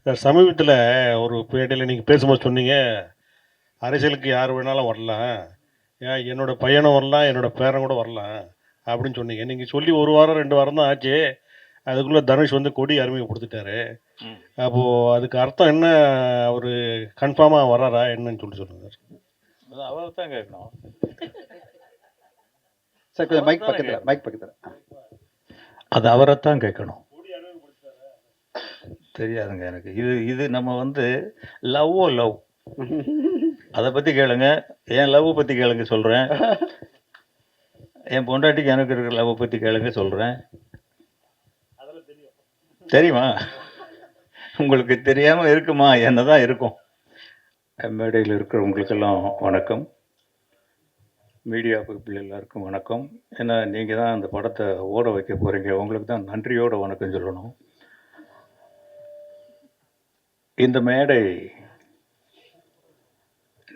சமீபத்தில் ஒரு பேட்டியில் நீங்கள் பேசும்போது சொன்னீங்க, அரசியலுக்கு யார் வேணாலும் வரலாம். ஏன் என்னோட பையனும் வரலாம், என்னோட பேரன் கூட வரலாம் அப்படின்னு சொன்னீங்க. நீங்கள் சொல்லி 1 வாரம் 2 வாரம் தான் ஆச்சு. அதுக்குள்ளே தனுஷ் வந்து கொடி அறிமுகப்படுத்திட்டாரு. அப்போது அதுக்கு அர்த்தம் என்ன? அவர் கன்ஃபார்மாக வர்றாரா என்னன்னு சொல்லுங்கள் சார். அது அவரை தான் கேட்கணும். சார் கொஞ்சம் மைக் பக்கத்தில் அது அவரைத்தான் கேட்கணும். தெரியாதுங்க எனக்கு. இது நம்ம வந்து லவ் அதை பற்றி கேளுங்க. என் லவ் பற்றி கேளுங்க சொல்கிறேன். என் பொண்டாட்டிக்கு எனக்கு இருக்கிற லவ் பற்றி கேளுங்க சொல்கிறேன். தெரியுமா? உங்களுக்கு தெரியாமல் இருக்குமா? என்ன தான் இருக்கும். மேடையில் இருக்கிறவங்களுக்கெல்லாம் வணக்கம். மீடியா பீப்புள் எல்லாருக்கும் வணக்கம். ஏன்னா நீங்கள் தான் அந்த படத்தை ஓட வைக்க போகிறீங்க. உங்களுக்கு தான் நன்றியோட வணக்கம் சொல்லணும். இந்த மேடை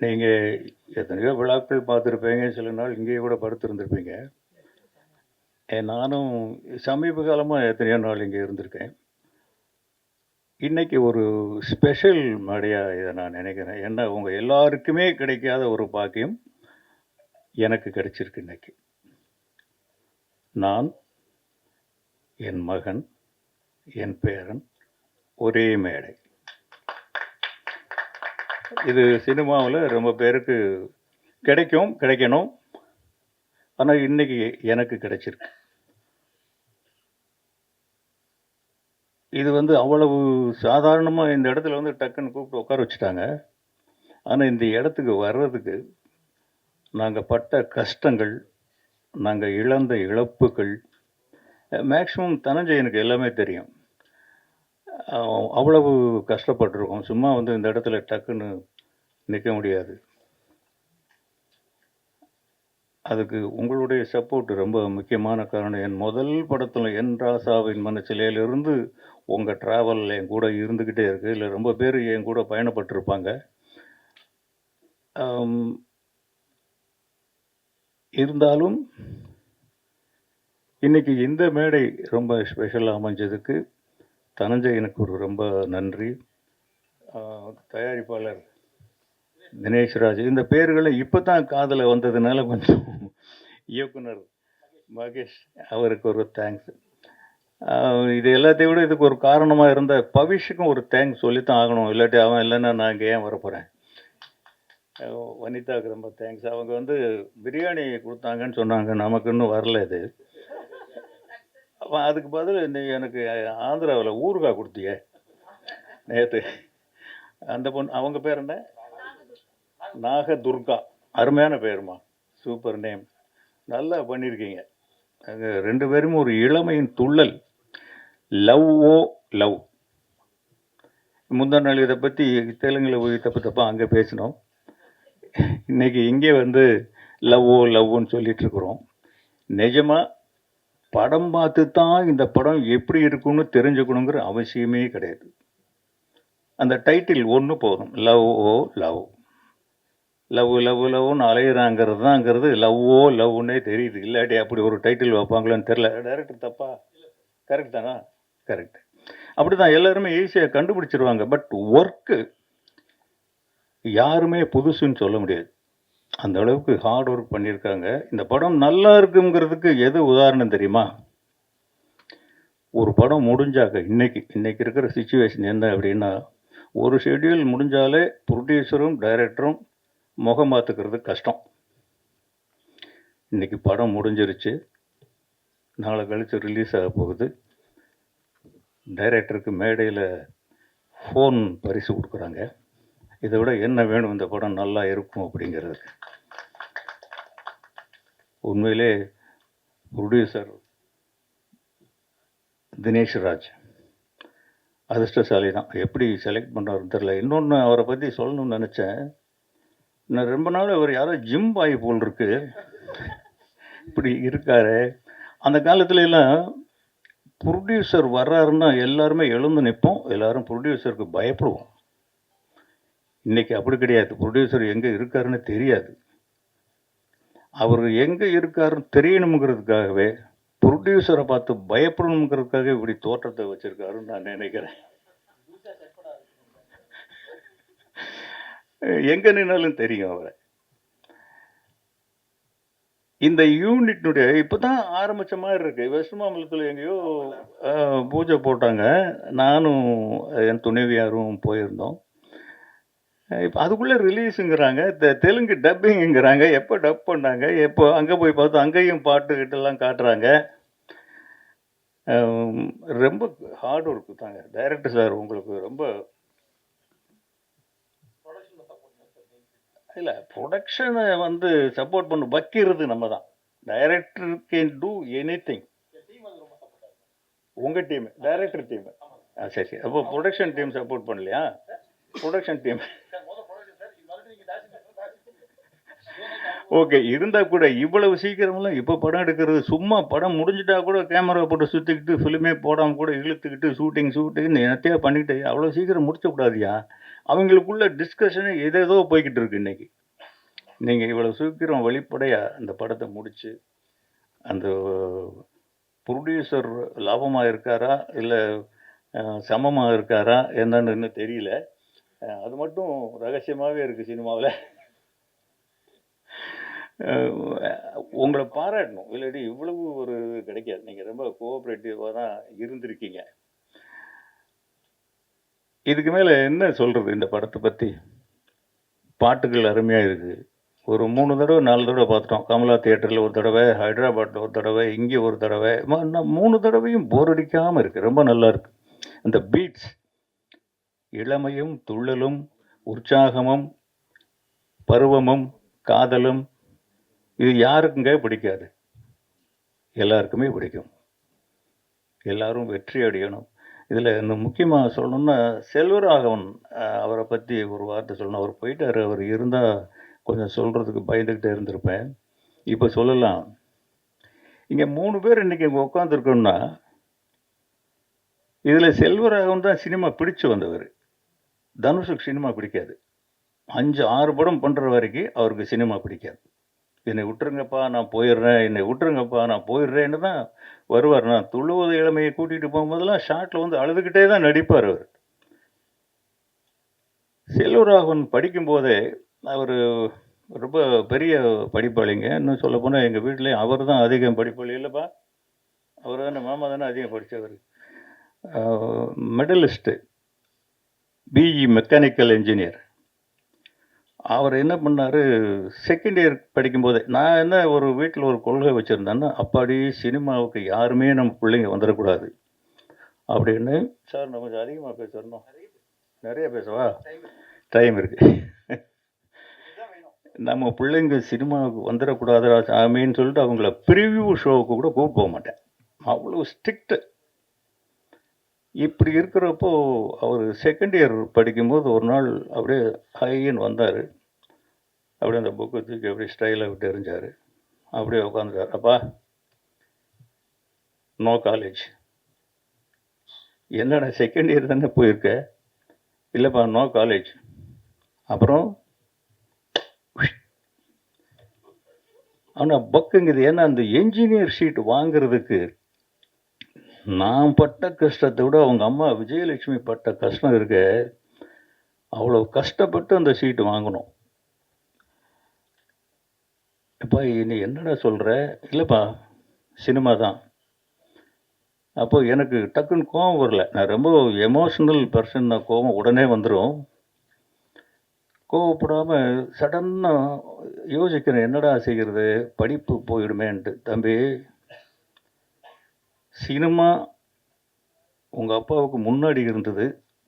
நீங்கள் எத்தனையோ விழாக்கள் பார்த்துருப்பீங்க. சில நாள் இங்கேயே கூட படுத்திருந்துருப்பீங்க. நானும் சமீப காலமாக எத்தனையோ நாள் இங்கே இருந்திருக்கேன். இன்றைக்கி ஒரு ஸ்பெஷல் மேடையாக இதை நான் நினைக்கிறேன். ஏன்னா உங்கள் எல்லாருக்குமே கிடைக்காத ஒரு பாக்கியம் எனக்கு கிடைச்சிருக்கு. இன்னைக்கு நான், என் மகன், என் பேரன் ஒரே மேடை. இது சினிமாவில் ரொம்ப பேருக்கு கிடைக்கணும். ஆனால் இன்னைக்கு எனக்கு கிடைச்சிருக்கு. இது வந்து அவ்வளவு சாதாரணமாக இந்த இடத்துல வந்து டக்குன்னு கூப்பிட்டு உட்கார வச்சுட்டாங்க. ஆனால் இந்த இடத்துக்கு வர்றதுக்கு நாங்கள் பட்ட கஷ்டங்கள், நாங்கள் இழந்த இழப்புகள், மேக்ஸிமம் தனஞ்சயனுக்கு எல்லாமே தெரியும். அவ்வளவு கஷ்டப்பட்டிருக்கோம். சும்மா வந்து இந்த இடத்துல டக்குன்னு நிற்க முடியாது. அதுக்கு உங்களுடைய சப்போர்ட் ரொம்ப முக்கியமான காரணம். என் முதல் படத்தில் என் ராசாவின் மனச்சிலையிலிருந்து உங்கள் ட்ராவல் என் கூட இருந்துக்கிட்டே இருக்குது. இல்லை ரொம்ப பேர் என் கூட பயணப்பட்டிருப்பாங்க. இருந்தாலும் இன்றைக்கி இந்த மேடை ரொம்ப ஸ்பெஷலாக அமைஞ்சதுக்கு தனஞ்சயனுக்கு ஒரு ரொம்ப நன்றி. தயாரிப்பாளர் தினேஷ்ராஜ், இந்த பேர்களை இப்போ தான் காதில் வந்ததுனால கொஞ்சம் இயக்குனர் மகேஷ் அவருக்கு ஒரு தேங்க்ஸ். இது எல்லாத்தையும் விட இதுக்கு ஒரு காரணமாக இருந்த பவிஷுக்கும் ஒரு தேங்க்ஸ் சொல்லித்தான் ஆகணும். இல்லாட்டி அவன் இல்லைன்னா நான் இங்கே ஏன் வரப்போகிறேன். வனிதாவுக்கு ரொம்ப தேங்க்ஸ். அவங்க வந்து பிரியாணி கொடுத்தாங்கன்னு சொன்னாங்க. நமக்கு இன்னும் வரல. இது அதுக்கு பதில் இந்த எனக்கு ஆந்திராவில் ஊறுகாய் கொடுத்திய நேற்று. அந்த பொண்ணு அவங்க பேர் என்ன? நாகதுர்கா. அருமையான பேருமா, சூப்பர் நேம். நல்லா பண்ணியிருக்கீங்க. அங்கே 2 பேரும் ஒரு இளமையின் துள்ளல். லவ். முந்தா நாள் இதை பற்றி தெலுங்கில் போய் தப்பாக அங்கே பேசினோம். இன்னைக்கு இங்கே வந்து லவ்வுன்னு சொல்லிட்டு இருக்கிறோம். நிஜமாக படம் பார்த்து தான் இந்த படம் எப்படி இருக்குன்னு தெரிஞ்சுக்கணுங்கிற அவசியமே கிடையாது. அந்த டைட்டில் ஒன்று போதும். லவ்னு அலையிறாங்கிறது தான்ங்கிறது லவ்னே தெரியுது. இல்லாட்டி அப்படி ஒரு டைட்டில் வைப்பாங்களான்னு தெரில. டைரக்டர் தப்பா? கரெக்ட் தானா? கரெக்ட். அப்படி தான் எல்லாருமே ஈஸியாக கண்டுபிடிச்சிருவாங்க. பட் ஒர்க்கு யாருமே புதுசுன்னு சொல்ல முடியாது. அந்த அளவுக்கு ஹார்ட் ஒர்க் பண்ணியிருக்காங்க. இந்த படம் நல்லா இருக்குங்கிறதுக்கு எது உதாரணம் தெரியுமா? ஒரு படம் முடிஞ்சாக்க இன்னைக்கு இருக்கிற சிச்சுவேஷன் என்ன அப்படின்னா, ஒரு ஷெட்யூல் முடிஞ்சாலே ப்ரொடியூசரும் டைரக்டரும் முகம் பார்த்துக்கிறது கஷ்டம். இன்னைக்கு படம் முடிஞ்சிருச்சு, நாளை கழித்து ரிலீஸ் ஆக போகுது. டைரக்டருக்கு மேடையில் ஃபோன் பரிசு கொடுக்குறாங்க. இதை விட என்ன வேணும் இந்த படம் நல்லா இருக்கும் அப்படிங்கிறதுக்கு? உண்மையிலே ப்ரொடியூசர் தினேஷ்ராஜ் அதிர்ஷ்டசாலி தான். எப்படி செலக்ட் பண்ணுறாருன்னு தெரில. இன்னொன்று அவரை பற்றி சொல்லணும்னு நினச்சேன். நான் ரொம்ப நாள் அவர் யாரோ ஜிம் பாய் போல் இருக்கு, இப்படி இருக்காரு. அந்த காலத்துல எல்லாம் ப்ரொடியூசர் வர்றாருன்னா எல்லாருமே எழுந்து நிற்போம், எல்லாரும் ப்ரொடியூசருக்கு பயப்படுவோம். இன்னைக்கு அப்படி கிடையாது. ப்ரொடியூசர் எங்கே இருக்காருன்னு தெரியாது. அவர் எங்கே இருக்காருன்னு தெரியணுங்கிறதுக்காகவே ப்ரொடியூசரை பார்த்து பயப்படணுங்கிறதுக்காக இப்படி தோற்றத்தை வச்சுருக்காருன்னு நான் நினைக்கிறேன். எங்கே நின்னாலும் தெரியும் அவரை. இந்த யூனிட்னுடைய இப்போ தான் ஆரம்பித்த மாதிரி இருக்குது. வெஸ்ட் மாம்பலத்தில் எங்கேயோ பூஜை போட்டாங்க. நானும் என் துணைவியாரும் போயிருந்தோம். இப்போ அதுக்குள்ளே ரிலீஸுங்கிறாங்க, தெலுங்கு டப்பிங்குங்கிறாங்க. எப்போ டப் பண்ணாங்க, எப்போ அங்கே போய் பார்த்தோம், அங்கேயும் பாட்டு கிட்டெல்லாம் காட்டுறாங்க. ரொம்ப ஹார்ட் ஒர்க்கு தாங்க. டைரக்டர் சார் உங்களுக்கு ரொம்ப இல்லை ப்ரொடக்ஷனை வந்து சப்போர்ட் பண்ண வைக்கிறது நம்ம தான். Director can do any thing. உங்கள் டீம் டைரக்டர் டீம் சரி சரி. அப்போ ப்ரொடக்ஷன் டீம் சப்போர்ட் பண்ணலையா? ப்ரொடக்ஷன் டீம் ஓகே இருந்தால் கூட இவ்வளவு சீக்கிரமெல்லாம் இப்போ படம் எடுக்கிறது சும்மா படம் முடிஞ்சிட்டா கூட கேமரா போட்டு சுற்றிக்கிட்டு ஃபிலிமே போடாமல் கூட இழுத்துக்கிட்டு ஷூட்டிங் என்னத்தையா பண்ணிக்கிட்டு அவ்வளோ சீக்கிரம் முடிச்சக்கூடாதியா. அவங்களுக்குள்ள டிஸ்கஷனு ஏதேதோ போய்கிட்டு இருக்கு இன்னைக்கு. நீங்கள் இவ்வளோ சீக்கிரம் வெளிப்படையாக அந்த படத்தை முடித்து அந்த ப்ரொடியூசர் லாபமாக இருக்காரா இல்லை சமமாக இருக்காரா என்னன்னு இன்னும் தெரியல. அது மட்டும் ரகசியமாகவே இருக்குது சினிமாவில். உங்களை பாராட்டணும், இல்லாட்டி இவ்வளவு ஒரு கிடைக்காது. நீங்கள் ரொம்ப கோஆப்ரேட்டிவாக தான் இருந்திருக்கீங்க. இதுக்கு மேலே என்ன சொல்கிறது இந்த படத்தை பற்றி? பாட்டுகள் அருமையாக இருக்குது. ஒரு 3 தடவை 4 தடவை பார்த்துட்டோம். கமலா தியேட்டரில் ஒரு தடவை, ஹைதராபாத்தில் ஒரு தடவை, இங்கே ஒரு தடவை. 3 தடவையும் போர் அடிக்காமல் இருக்குது. ரொம்ப நல்லா இருக்குது. அந்த பீட்ஸ், இளமையும் துள்ளலும் உற்சாகமும் பருவமும் காதலும், இது யாருக்குங்க பிடிக்காது? எல்லாருக்குமே பிடிக்கும். எல்லாரும் வெற்றி அடையணும். இதில் இன்னும் முக்கியமாக சொல்லணும்னா செல்வராகவன் அவரை பற்றி ஒரு வார்த்தை சொல்லணும். அவர் போயிட்டார். அவர் இருந்தால் கொஞ்சம் சொல்கிறதுக்கு பயந்துக்கிட்டே இருந்திருப்பேன். இப்போ சொல்லலாம். இங்கே 3 பேர் இன்றைக்கி இங்கே உட்காந்துருக்கோம்னா இதில் செல்வராகவன் தான் சினிமா பிடிச்சு வந்தவர். தனுஷுக்கு சினிமா பிடிக்காது. 5-6 படம் பண்ணுற வரைக்கும் அவருக்கு சினிமா பிடிக்காது. என்னை விட்டுருங்கப்பா நான் போயிடுறேன், என்னை விட்டுருங்கப்பா நான் போயிடுறேன்னு தான் வருவார். நான் துள்ளுவது இளமையை கூட்டிகிட்டு போகும்போதெல்லாம் ஷார்ட்டில் வந்து அழுதுகிட்டே தான் நடிப்பார் அவர். செல்வராகவன் படிக்கும்போதே அவர் ரொம்ப பெரிய படிப்பாளிங்க. இன்னும் சொல்ல போனால் எங்கள் வீட்டிலேயே அவர் தான் அதிகம் படிப்பாளி. இல்லைப்பா, அவர் தானே, மாமா தானே அதிகம் படித்தவர். Medalist, BE mechanical engineer. அவர் என்ன பண்ணார், செகண்ட் இயர் படிக்கும்போதே நான் என்ன ஒரு வீட்டில் ஒரு கொள்கை வச்சுருந்தேன்னா, அப்பாடி சினிமாவுக்கு யாருமே நம்ம பிள்ளைங்க வந்துடக்கூடாது அப்படின்னு. சார் நான் கொஞ்சம் அதிகமாக பேசணும், நிறைய பேசவா? டைம் இருக்குது. நம்ம பிள்ளைங்க சினிமாவுக்கு வந்துடக்கூடாதுடா சாமின்னு சொல்லிட்டு அவங்கள ப்ரிவியூ ஷோவுக்கு கூட கூப்பிட்டு போக மாட்டேன். அவ்வளோ ஸ்ட்ரிக்ட்டு. இப்படி இருக்கிறப்போ அவர் செகண்ட் இயர் படிக்கும்போது ஒரு நாள் அப்படியே ஹைன்னு வந்தார். அப்படியே அந்த புக்கை தூக்கி அப்படியே ஸ்டைலாக விட்டு எறிஞ்சார். அப்படியே உட்காந்துட்டார். அப்பா நோ காலேஜ். என்னடா செகண்ட் இயர் தானே போயிருக்க? இல்லைப்பா நோ காலேஜ். அப்புறம் ஆனால் பக்குங்குது. ஏன்னா அந்த என்ஜினியர் ஷீட் வாங்கிறதுக்கு நான் பட்ட கஷ்டத்தை விட அவங்க அம்மா விஜயலட்சுமி பட்ட கஷ்டம் இருக்க. அவ்வளோ கஷ்டப்பட்டு அந்த சீட்டு வாங்கணும். அப்பா நீ என்னடா சொல்கிற? இல்லைப்பா சினிமா தான். அப்போ எனக்கு டக்குன்னு கோவம் வரல. நான் ரொம்ப எமோஷ்னல் பர்சன். நான் கோவம் உடனே வந்துடும். கோவப்படாமல் சடன்னாக யோசிக்கிறேன், என்னடா செய்கிறது, படிப்பு போயிடுமேன்ட்டு. தம்பி, சினிமா உங்கள் அப்பாவுக்கு முன்னாடி இருந்தது,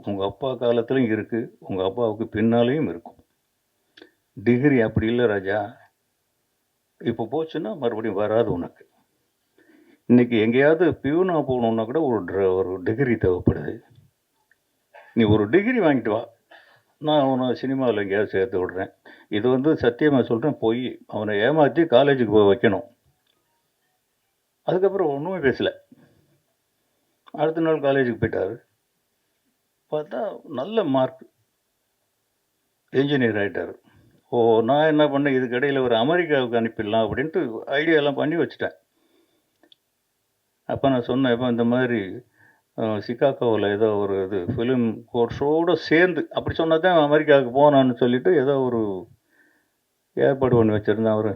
உங்கள் அப்பா காலத்துலையும் இருக்குது, உங்கள் அப்பாவுக்கு பின்னாலேயும் இருக்கும். டிகிரி அப்படி இல்லை ராஜா. இப்போ போச்சுன்னா மறுபடியும் வராது உனக்கு. இன்றைக்கி எங்கேயாவது பியூனாக போகணுன்னா கூட ஒரு டிகிரி தேவைப்படுது. நீ ஒரு டிகிரி வாங்கிட்டு வா, நான் அவனை சினிமாவில் எங்கேயாவது சேர்த்து விடுறேன். இது வந்து சத்தியமாக சொல்கிறேன், போய் அவனை ஏமாற்றி காலேஜுக்கு போய் வைக்கணும். அதுக்கப்புறம் ஒன்றுமே பேசலை. அடுத்த நாள் காலேஜுக்கு போயிட்டார். பார்த்தா நல்ல மார்க், என்ஜினியர் ஆகிட்டார். ஓ, நான் என்ன பண்ணேன், இதுக்கு இடையில் ஒரு அமெரிக்காவுக்கு அனுப்பிடலாம் அப்படின்ட்டு ஐடியாலாம் பண்ணி வச்சுட்டேன். அப்போ நான் சொன்னேன், இப்போ இந்த மாதிரி சிகாகோவில் ஏதோ ஒரு இது ஃபிலிம் கோர்ஸோடு சேர்ந்து அப்படி சொன்னா தான் அமெரிக்காவுக்கு போனான்னு சொல்லிட்டு ஏதோ ஒரு ஏற்பாடு பண்ணி வச்சுருந்தேன் அவர்.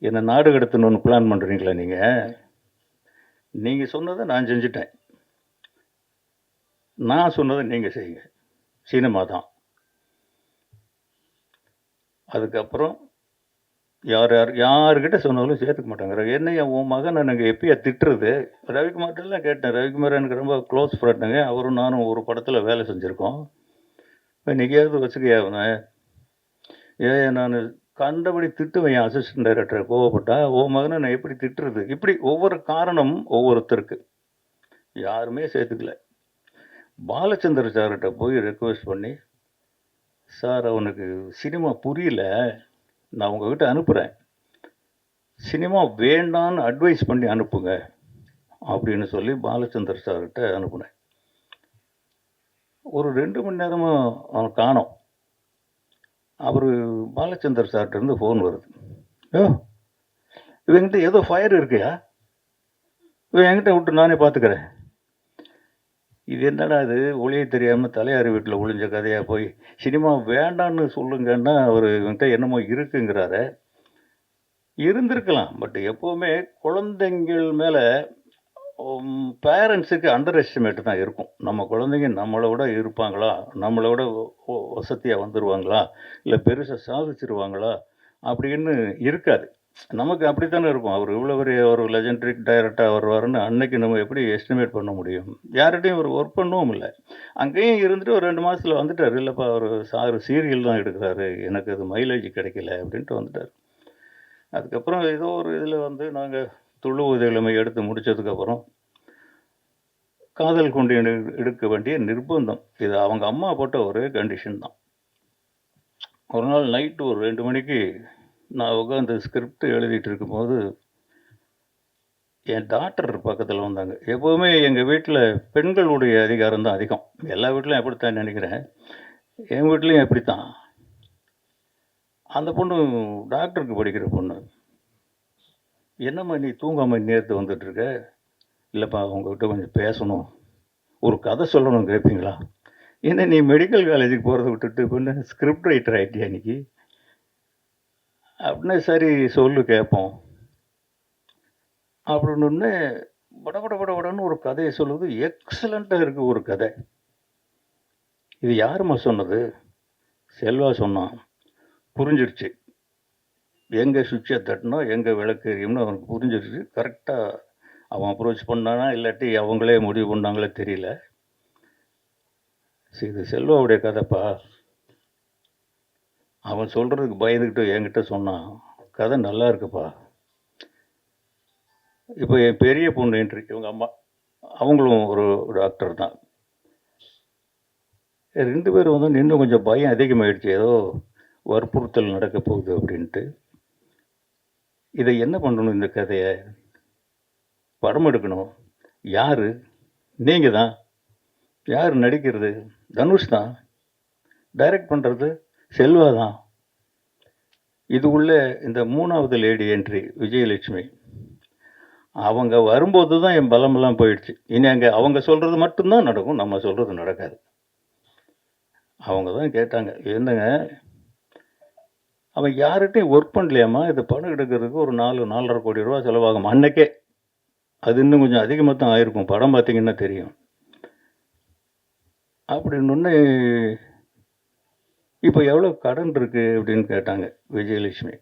என்னை நாடு கடத்தணும்னு பிளான் பண்ணுறீங்களா நீங்கள்? நீங்கள் சொன்னதை நான் செஞ்சுட்டேன், நான் சொன்னதை நீங்கள் செய்யுங்க, சினிமா தான். அதுக்கப்புறம் யாருக்கிட்ட சொன்னாலும் சேர்த்துக்க மாட்டாங்க. என்னையா உன் மகன் எனக்கு எப்பயா திட்டுறது? ரவிக்குமார்ட்டெல்லாம் கேட்டேன். ரவிக்குமார் எனக்கு ரொம்ப க்ளோஸ் ஃப்ரெண்டுங்க. அவரும் நானும் ஒரு படத்தில் வேலை செஞ்சுருக்கோம். இப்போ இன்றைக்கியாவது வச்சுக்கையா அவனை? நான் கண்டபடி திட்டுவேன் என் அசிஸ்டன்ட் டைரக்டரை கோவப்பட்டா. உன் மகனை நான் எப்படி திட்டுறது? இப்படி ஒவ்வொரு காரணம் ஒவ்வொருத்தருக்கு. யாருமே சேர்த்துக்கல. பாலச்சந்தர் சார்கிட்ட போய் ரெக்வெஸ்ட் பண்ணி, சார் அவனுக்கு சினிமா புரியல, நான் உங்ககிட்ட அனுப்புகிறேன், சினிமா வேண்டான்னு அட்வைஸ் பண்ணி அனுப்புங்க அப்படின்னு சொல்லி பாலச்சந்தர் சார்கிட்ட அனுப்புனேன். ஒரு 2 மணி நேரமாக அவனை காணோம். அவர் பாலச்சந்தர் சார்கிட்ட இருந்து ஃபோன் வருது. இவங்கிட்ட ஏதோ ஃபயர் இருக்குயா, இவன் என்கிட்ட விட்டு நானே பார்த்துக்கிறேன். இது என்னடா இது, ஒளியை தெரியாமல் தலையாரி வீட்டில் ஒளிஞ்ச கதையாக போய் சினிமா வேண்டான்னு சொல்லுங்கன்னா அவர் இவன்கிட்ட என்னமோ இருக்குங்கிறாரு. இருந்திருக்கலாம், பட் எப்போவுமே குழந்தைங்கள் மேலே பேரண்ட்ஸுக்கு அண்டர் எஸ்டிமேட் தான் இருக்கும். நம்ம குழந்தைங்க நம்மளை விட இருப்பாங்களா, நம்மளை விட வசதியாக வந்துடுவாங்களா, இல்லை பெருசாக சாதிச்சிருவாங்களா அப்படின்னு இருக்காது. நமக்கு அப்படித்தானே இருக்கும். அவர் இவ்வளோ பெரிய ஒரு லெஜெண்டரிக் டைரக்டர் வருவாருன்னு அன்னைக்கு நம்ம எப்படி எஸ்டிமேட் பண்ண முடியும்? யார்கிட்டையும் ஒரு ஒர்க் பண்ணவும் இல்லை. அங்கேயும் இருந்துட்டு ஒரு 2 மாதத்தில் வந்துட்டார். இல்லைப்பா அவர் சார் சீரியல் தான் எடுக்கிறாரு, எனக்கு அது மைலேஜ் கிடைக்கல அப்படின்ட்டு வந்துட்டார். அதுக்கப்புறம் ஏதோ ஒரு இதில் வந்து நாங்கள் துள்ளுவது இளமை எடுத்து முடித்ததுக்கப்புறம் காதல் கொண்டு எடுக்க வேண்டிய நிர்பந்தம். இது அவங்க அம்மா போட்ட ஒரே கண்டிஷன் தான். ஒரு நாள் நைட்டு ஒரு 2 மணிக்கு நான் உட்காந்து ஸ்கிரிப்ட் எழுதிட்டு இருக்கும்போது என் டாக்டர் பக்கத்தில் வந்தாங்க. எப்போவுமே எங்கள் வீட்டில் பெண்களுடைய அதிகாரம் தான் அதிகம். எல்லா வீட்லையும் அப்படித்தான் நினைக்கிறேன், என் வீட்லேயும் அப்படித்தான். அந்த பொண்ணு டாக்டருக்கு படிக்கிற பொண்ணு. என்னம்மா நீ தூங்காமல் நேர்த்து வந்துட்டுருக்க? இல்லைப்பா உங்ககிட்ட கொஞ்சம் பேசணும், ஒரு கதை சொல்லணும், கேட்பீங்களா? என்ன நீ மெடிக்கல் காலேஜுக்கு போகிறத விட்டுட்டு பொண்ணு ஸ்கிரிப்ட் ரைட்டர் ஆகிட்டியா இன்னைக்கு அப்படின்னா, சரி சொல்லு கேட்போம் அப்படின்னு படன்னு ஒரு கதையை சொல்லுது. எக்ஸலண்ட்டாக இருக்குது ஒரு கதை. இது யாரும்மா சொன்னது? செல்வா சொன்னான். புரிஞ்சிருச்சு, எங்கே சுவிட்சை தட்டினோ எங்கே விளக்கு எரியும்னு அவனுக்கு புரிஞ்சிருச்சு. கரெக்டாக அவன் அப்ரோச் பண்ணானா இல்லாட்டி அவங்களே முடிவு பண்ணாங்களே தெரியல. சரி இது செல்வாவுடைய கதைப்பா, அவன் சொல்கிறதுக்கு பயந்துக்கிட்டு என்கிட்ட சொன்னான், கதை நல்லா இருக்குப்பா. இப்போ என் பெரிய பொண்ணு என்ட்ரி, இவங்க அம்மா, அவங்களும் ஒரு டாக்டர் தான். 2 பேரும் வந்து இன்னும் கொஞ்சம் பயம் அதிகமாகிடுச்சு, ஏதோ வற்புறுத்தல் நடக்க போகுது அப்படின்ட்டு. இதை என்ன பண்ணணும், இந்த கதையை படம் எடுக்கணும். யார்? நீங்கள் தான். யார் நடிக்கிறது? தனுஷ் தான். டைரக்ட் பண்ணுறது செல்வா தான். இது உள்ள இந்த 3வது லேடி என்ட்ரி விஜயலட்சுமி, அவங்க வரும்போது தான் என் பலமெல்லாம் போயிடுச்சு. இனி அங்கே அவங்க சொல்கிறது மட்டும்தான் நடக்கும், நம்ம சொல்கிறது நடக்காது. அவங்க தான் கேட்டாங்க, என்னங்க அவன் யார்கிட்டையும் ஒர்க் பண்ணலையாம்மா, இந்த படம் எடுக்கிறதுக்கு ஒரு 4-4.5 கோடி ரூபா செலவாகும் அன்னைக்கே. அது இன்னும் கொஞ்சம் அதிகமாக தான் ஆயிருக்கும், படம் பார்த்தீங்கன்னா தெரியும் அப்படின்னு. இப்போ எவ்வளோ கடன் இருக்குது அப்படின்னு கேட்டாங்க விஜயலட்சுமி.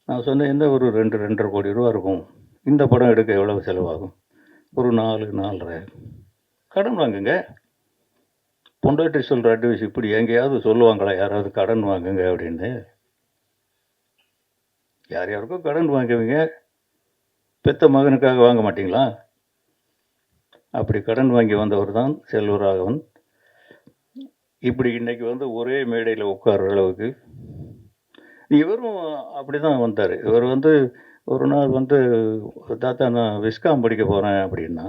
நான் சொன்னேன், என்ன ஒரு 2-2.5 கோடி ரூபா இருக்கும், இந்த படம் எடுக்க எவ்வளோ செலவாகும்? ஒரு 4-4.5. கடன் வாங்குங்க. பொண்டாட்டி சொல்கிற அட்வைஸ் இப்படி எங்கேயாவது சொல்லுவாங்களா யாராவது கடன் வாங்குங்க அப்படின்னு? யாருக்கும் கடன் வாங்குவீங்க, பெத்த மகனுக்காக வாங்க மாட்டிங்களா? அப்படி கடன் வாங்கி வந்தவர் தான் செல்வராகவன். இப்படி இன்னைக்கு வந்து ஒரே மேடையில் உட்கார்ற அளவுக்கு இவரும் அப்படி தான் வந்தார். இவர் வந்து ஒரு நாள் வந்து, தாத்தா நான் விஸ்காம் படிக்க போகிறேன் அப்படின்னா.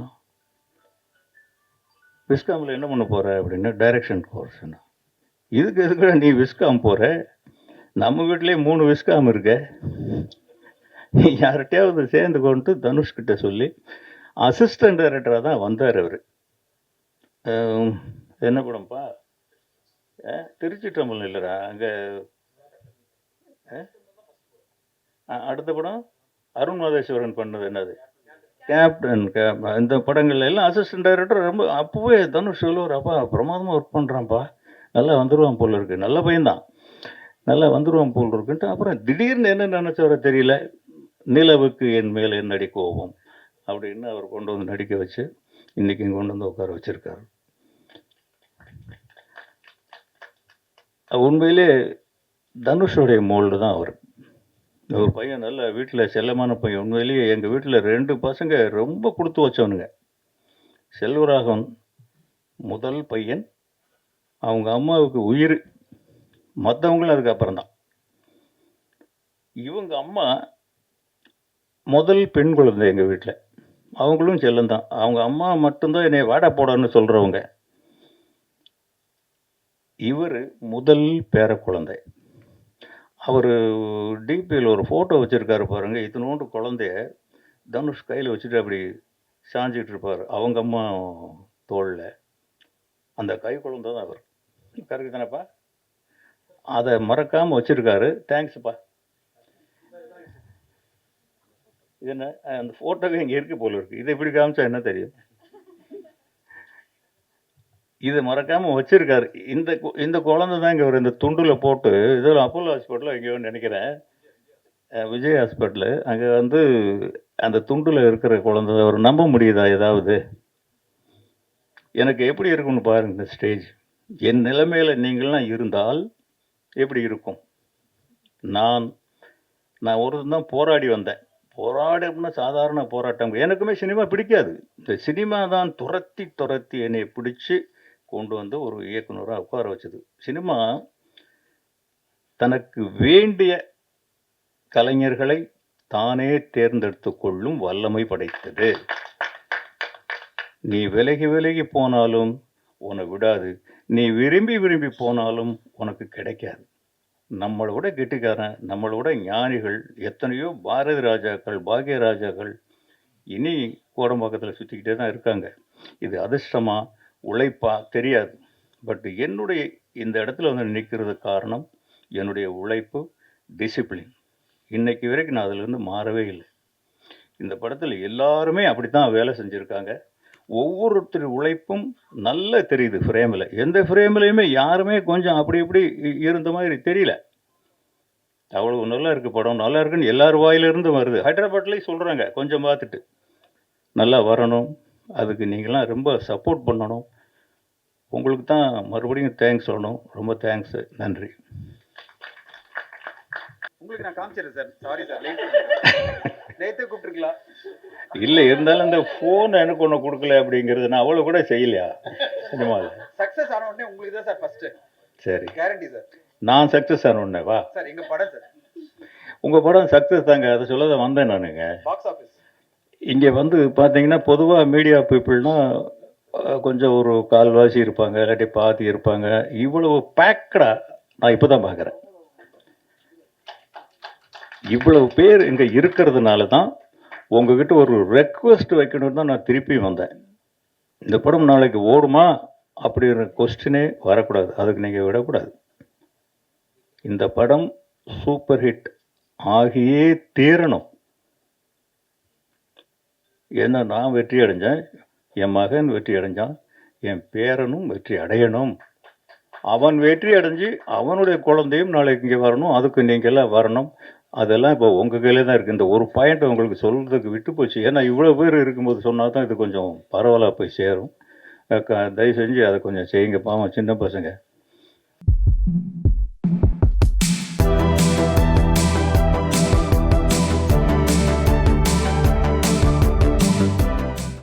விஸ்காமில் என்ன பண்ண போகிற அப்படின்னா, டைரக்ஷன் கோர்ஸ்னா. இதுக்கு எதுக்குடா நீ விஸ்காம் போகிற? நம்ம வீட்டிலே 3 விஸ்காம் இருக்க. யார்கிட்டையாவது சேர்ந்து கொண்டு தனுஷ்கிட்ட சொல்லி அசிஸ்டன்ட் டைரக்டராக தான் வந்தார் அவர். என்ன படம்ப்பா? திருச்சி டம்பல் இல்லைடா அங்கே. அடுத்த படம் அருண் மாதேஸ்வரன் பண்ணது என்னது? கேப்டன். இந்த படங்கள்ல எல்லாம் அசிஸ்டன்ட் டைரக்டர். ரொம்ப அப்போவே தனுஷ் சொல்லுவார், அப்பா பிரமாதமாக ஒர்க் பண்ணுறான்ப்பா, நல்லா வந்துடுவான் போல் இருக்கு, நல்ல பையன்தான், நல்லா வந்துடுவான் போல் இருக்குன்ட்டு. அப்புறம் திடீர்னு என்ன நினச்சவரை தெரியல, நிலவுக்கு என் மேல் என்னடி கோபம் அப்படின்னு அவர் கொண்டு வந்து நடிக்க வச்சு இன்னைக்கு இங்கே கொண்டு வந்து உட்கார வச்சிருக்காரு. உண்மையிலே தனுஷோடைய மோல்டு தான் அவர். ஒரு பையன் நல்ல வீட்டில் செல்லமான பையன். உண்மையிலேயே எங்கள் வீட்டில் 2 பசங்க ரொம்ப கொடுத்து வச்சவனுங்க. செல்வராகவன் முதல் பையன், அவங்க அம்மாவுக்கு உயிர், மற்றவங்களும் அதுக்கப்புறம் தான். இவங்க அம்மா முதல் பெண் குழந்தை எங்கள் வீட்டில், அவங்களும் செல்லந்தான். அவங்க அம்மா மட்டும்தான் என்னை வாடா போடான்னு சொல்கிறவங்க. இவர் முதல் பேர குழந்தை. அவர் டிபியில் ஒரு ஃபோட்டோ வச்சுருக்காரு பாருங்க, இத்தினோண்டு குழந்தைய தனுஷ் கையில் வச்சுட்டு அப்படி சாஞ்சிட்டு இருப்பார் அவங்க அம்மா தோளில். அந்த கை குழந்தை தான் அவர். கரெக்டு தானேப்பா? அதை மறக்காமல் வச்சுருக்காரு. தேங்க்ஸ்ப்பா. இது என்ன, அந்த ஃபோட்டோவே இங்கே இருக்குது போல இருக்குது. இதை இப்படி காமிச்சா என்ன தெரியும்? இதை மறக்காமல் வச்சுருக்காரு. இந்த குழந்தை தான் இங்கே ஒரு இந்த துண்டில் போட்டு, இதில் அப்போலோ ஹாஸ்பிட்டலில் எங்கேயோ நினைக்கிறேன், விஜய் ஹாஸ்பிட்டலு, அங்கே வந்து அந்த துண்டில் இருக்கிற குழந்தை அவர் நம்ப முடியுதா ஏதாவது? எனக்கு எப்படி இருக்கும்னு பாருங்க இந்த ஸ்டேஜ். என் நிலைமையில் நீங்கள்லாம் இருந்தால் எப்படி இருக்கும்? நான் ஒரு தான் போராடி வந்தேன். போராடம்னா சாதாரண போராட்டம். எனக்குமே சினிமா பிடிக்காது. இந்த சினிமா தான் துரத்தி என்னை பிடிச்சி கொண்டு வந்து ஒரு இயக்குனராக உட்கார வச்சது. சினிமா தனக்கு வேண்டிய கலைஞர்களை தானே தேர்ந்தெடுத்து கொள்ளும் வல்லமை படைத்தது. நீ விலகி போனாலும் உன்னை விடாது, நீ விரும்பி போனாலும் உனக்கு கிடைக்காது. நம்மளோட கெட்டிக்காரன், நம்மளோட ஞானிகள் எத்தனையோ பாரதி ராஜாக்கள், பாக்ய ராஜாக்கள் இனி கோடம்பாக்கத்தில் சுற்றிக்கிட்டே தான் இருக்காங்க. இது அதிர்ஷ்டமா உழைப்பா தெரியாது. பட் என்னுடைய இந்த இடத்துல வந்து நிற்கிறது காரணம் என்னுடைய உழைப்பு, டிசிப்ளின். இன்னைக்கு வரைக்கும் நான் அதிலிருந்து மாறவே இல்லை. இந்த படத்தில் எல்லாருமே அப்படி தான் வேலை செஞ்சுருக்காங்க. ஒவ்வொருத்தர் உழைப்பும் நல்லா தெரியுது ஃப்ரேமில். எந்த ஃப்ரேம்லையுமே யாருமே கொஞ்சம் அப்படி இப்படி இருந்த மாதிரி தெரியல. அவ்வளவு நல்லா இருக்குது படம், நல்லா இருக்குன்னு எல்லார் வாயிலிருந்து வருது. ஹைதராபாத்லேயும் சொல்கிறாங்க, கொஞ்சம் பார்த்துட்டு நல்லா வரணும், அதுக்கு நீங்களாம் ரொம்ப சப்போர்ட் பண்ணணும். உங்களுக்கு தான் மறுபடியும் தேங்க்ஸ் சொல்லணும். ரொம்ப தேங்க்ஸு, நன்றி. உங்களுக்கு நான் காமிச்சிடுறேன் சார். சாரி சார், நேற்றே கூப்பிட்டுருக்கலாம். இல்லை, இருந்தாலும் இந்த ஃபோன் எனக்கு ஒன்று கொடுக்கல அப்படிங்கிறது நான் அவ்வளோ கூட செய்யலையா சினிமாவில்? சக்ஸஸ் ஆன உடனே உங்களுக்கு தான் சார் ஃபர்ஸ்ட். சரி, கேரண்டி சார். நான் சக்ஸஸ் ஆன உடனே வா சார், எங்கள் படம் சார். உங்கள் படம் சக்ஸஸ் தாங்க, அதை சொல்ல தான் வந்தேன் நானுங்க. பாக்ஸ் ஆஃபீஸ் இங்கே வந்து பார்த்தீங்கன்னா பொதுவாக மீடியா பீப்புள்னா கொஞ்சம் ஒரு கால்வாசி இருப்பாங்க, இல்லாட்டி பாதி இருப்பாங்க. இவ்வளவு பேக்கடாக நான் இப்போ தான் பார்க்குறேன். இவ்வளவு பேர் இங்கே இருக்கிறதுனால தான் உங்ககிட்ட ஒரு ரெக்வஸ்ட் வைக்கணும்னு தான் நான் திருப்பி வந்தேன். இந்த படம் நாளைக்கு ஓடுமா அப்படிங்கிற கொஸ்டினே வரக்கூடாது, அதுக்கு நீங்கள் விடக்கூடாது. இந்த படம் சூப்பர் ஹிட் ஆகியே தீரணும். ஏன்னா நான் வெற்றி அடைஞ்சேன், என் மகன் வெற்றி அடைஞ்சான், என் பேரனும் வெற்றி அடையணும். அவன் வெற்றி அடைஞ்சு அவனுடைய குழந்தையும் நாளைக்கு இங்கே வரணும், அதுக்கு நீங்கள் எல்லாம் வரணும். அதெல்லாம் இப்போ உங்கள் கையிலே தான் இருக்குது. இந்த ஒரு பாயிண்ட் உங்களுக்கு சொல்கிறதுக்கு விட்டு போச்சு. ஏன்னா இவ்வளோ பேர் இருக்கும்போது சொன்னால் தான் இது கொஞ்சம் பரவலாக போய் சேரும். தயவு செஞ்சு அதை கொஞ்சம் செய்யுங்க, பாவம் சின்ன பசங்க.